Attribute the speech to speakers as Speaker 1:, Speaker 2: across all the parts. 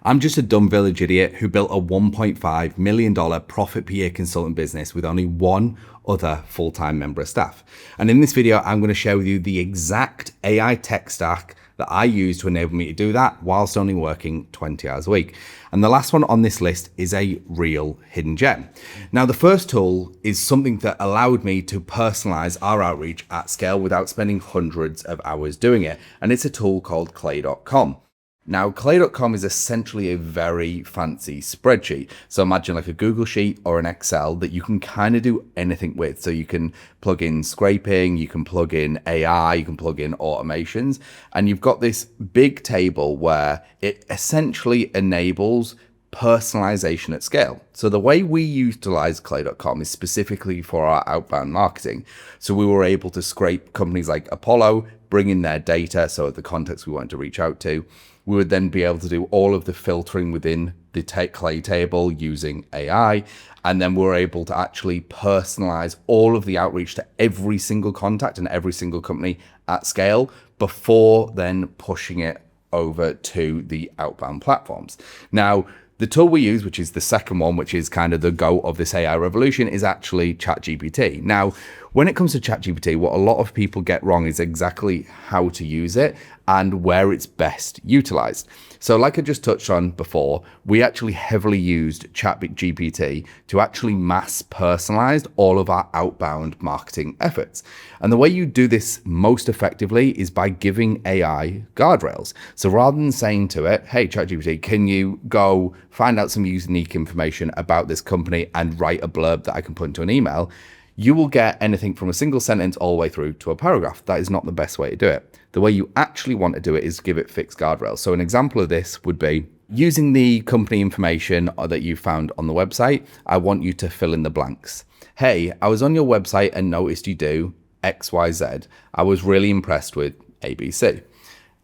Speaker 1: I'm just a dumb village idiot who built a $1.5 million profit per year consultant business with only one other full-time member of staff. And in this video, I'm going to share with you the exact AI tech stack that I use to enable me to do that whilst only working 20 hours a week. And the last one on this list is a real hidden gem. Now, the first tool is something that allowed me to personalize our outreach at scale without spending hundreds of hours doing it. And it's a tool called Claycom. Now, Claycom is essentially a very fancy spreadsheet. So imagine like a Google Sheet or an Excel that you can kind of do anything with. So you can plug in scraping, you can plug in AI, you can plug in automations, and you've got this big table where it essentially enables personalization at scale. So the way we utilize Claycom is specifically for our outbound marketing. So we were able to scrape companies like Apollo, bring in their data, so the contacts we wanted to reach out to. We would then be able to do all of the filtering within the Clay table using AI. And then we're able to actually personalize all of the outreach to every single contact and every single company at scale before then pushing it over to the outbound platforms. Now, the tool we use, which is the second one, which is kind of the go of this AI revolution, is actually ChatGPT. Now, when it comes to ChatGPT, what a lot of people get wrong is exactly how to use it and where it's best utilized. So like I just touched on before, we actually heavily used ChatGPT to actually mass personalize all of our outbound marketing efforts. And the way you do this most effectively is by giving AI guardrails. So rather than saying to it, hey, ChatGPT, can you go find out some unique information about this company and write a blurb that I can put into an email, you will get anything from a single sentence all the way through to a paragraph. That is not the best way to do it. The way you actually want to do it is give it fixed guardrails. So an example of this would be using the company information that you found on the website. I want you to fill in the blanks. Hey, I was on your website and noticed you do XYZ. I was really impressed with ABC.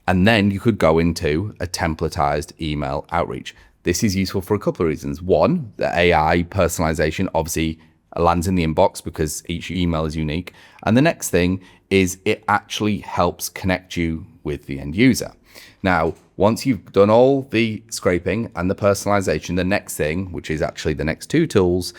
Speaker 1: And then you could go into a templatized email outreach. This is useful for a couple of reasons. One, the AI personalization obviously lands in the inbox because each email is unique. And the next thing is it actually helps connect you with the end user. Now, once you've done all the scraping and the personalization, the next thing, which is actually the next two tools,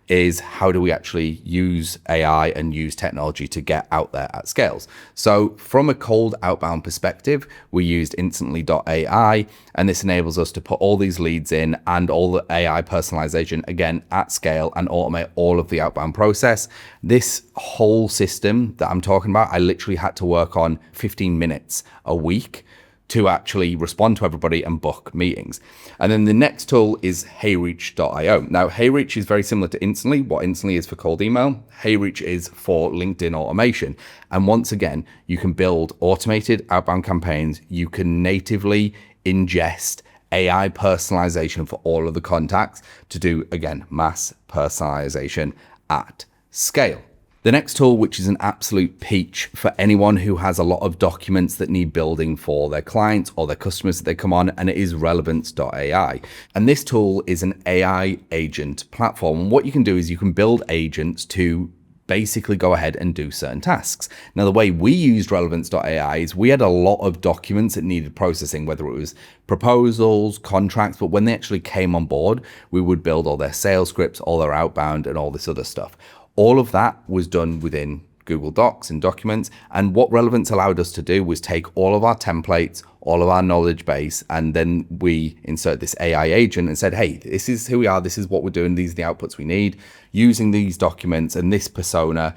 Speaker 1: is how do we actually use AI and use technology to get out there at scales. So from a cold outbound perspective, we used Instantai, and this enables us to put all these leads in and all the AI personalization again at scale and automate all of the outbound process. This whole system that I'm talking about, I literally had to work on 15 minutes a week to actually respond to everybody and book meetings. And then the next tool is HeyReach.io. Now, HeyReach is very similar to Instantly. What Instantly is for cold email, HeyReach is for LinkedIn automation. And once again, you can build automated outbound campaigns. You can natively ingest AI personalization for all of the contacts to do, again, mass personalization at scale. The next tool, which is an absolute peach for anyone who has a lot of documents that need building for their clients or their customers that they come on, and it is Relevance AI. And this tool is an AI agent platform. And what you can do is you can build agents to basically go ahead and do certain tasks. Now, the way we used Relevance AI is we had a lot of documents that needed processing, whether it was proposals, contracts, but when they actually came on board, we would build all their sales scripts, all their outbound, and all this other stuff. All of that was done within Google Docs and documents. And what Relevance allowed us to do was take all of our templates, all of our knowledge base, and then we insert this AI agent and said, hey, this is who we are. This is what we're doing. These are the outputs we need. Using these documents and this persona,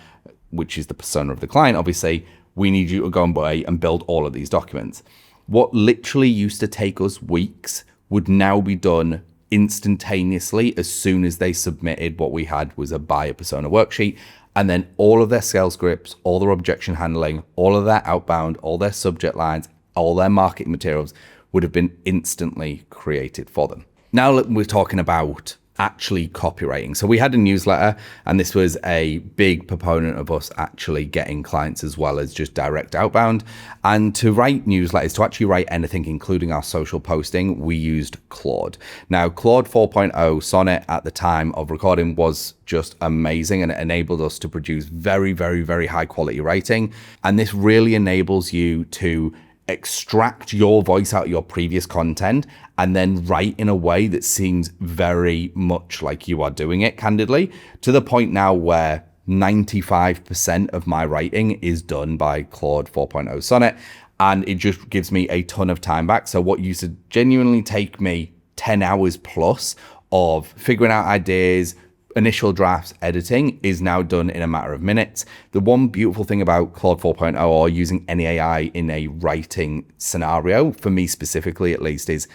Speaker 1: which is the persona of the client, obviously, we need you to go away and build all of these documents. What literally used to take us weeks would now be done instantaneously as soon as they submitted. What we had was a buyer persona worksheet, and then all of their sales scripts, all their objection handling, all of their outbound, all their subject lines, all their marketing materials would have been instantly created for them. Now we're talking about actually copywriting. So we had a newsletter, and this was a big proponent of us actually getting clients as well as just direct outbound. And to write newsletters, to actually write anything, including our social posting, we used Claude. Now, Claude 4.0 Sonnet at the time of recording was just amazing, and it enabled us to produce very, very, very high quality writing. And this really enables you to extract your voice out of your previous content and then write in a way that seems very much like you are doing it, candidly, to the point now where 95% of my writing is done by Claude 4.0 Sonnet, and it just gives me a ton of time back. So what used to genuinely take me 10 hours plus of figuring out ideas, initial drafts, editing is now done in a matter of minutes. The one beautiful thing about Claude 4.0 or using any AI in a writing scenario, for me specifically at least, is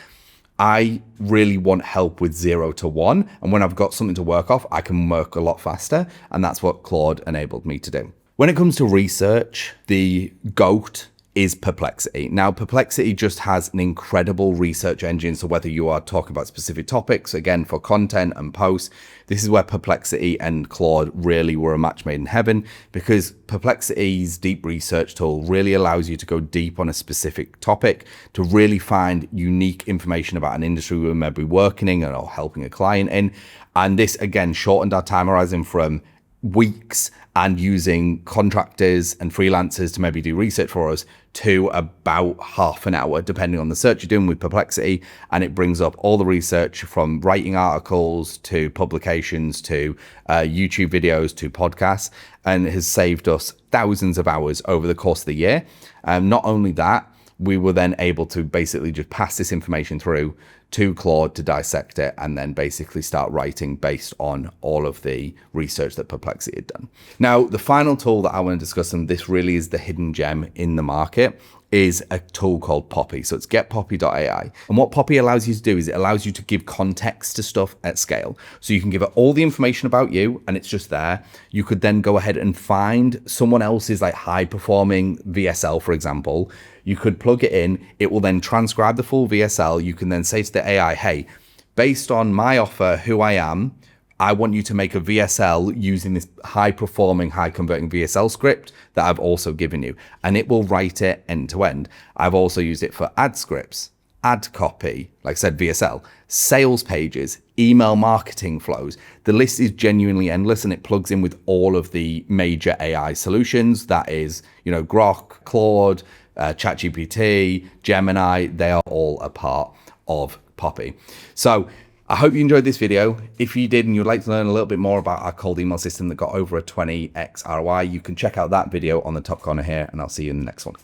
Speaker 1: I really want help with 0 to 1. And when I've got something to work off, I can work a lot faster. And that's what Claude enabled me to do. When it comes to research, the GOAT is Perplexity. Now, Perplexity just has an incredible research engine. So whether you are talking about specific topics, again, for content and posts, this is where Perplexity and Claude really were a match made in heaven, because Perplexity's deep research tool really allows you to go deep on a specific topic, to really find unique information about an industry we may be working in or helping a client in. And this, again, shortened our time horizon from weeks and using contractors and freelancers to maybe do research for us to about half an hour, depending on the search you're doing with Perplexity. And it brings up all the research from writing articles to publications to YouTube videos to podcasts, and has saved us thousands of hours over the course of the year. Not only that, we were then able to basically just pass this information through to Claude to dissect it and then basically start writing based on all of the research that Perplexity had done. Now, the final tool that I want to discuss, and this really is the hidden gem in the market, is a tool called Poppy. So it's getpoppy.ai. And what Poppy allows you to do is it allows you to give context to stuff at scale. So you can give it all the information about you and it's just there. You could then go ahead and find someone else's like high performing VSL, for example. You could plug it in. It will then transcribe the full VSL. You can then say to the AI, hey, based on my offer, who I am, I want you to make a VSL using this high performing, high converting VSL script that I've also given you. And it will write it end to end. I've also used it for ad scripts, ad copy, like I said, VSL, sales pages, email marketing flows. The list is genuinely endless, and it plugs in with all of the major AI solutions. That is, Grok, Claude, ChatGPT, Gemini, they are all a part of Poppy. So I hope you enjoyed this video. If you did and you'd like to learn a little bit more about our cold email system that got over a 20x ROI, you can check out that video on the top corner here, and I'll see you in the next one.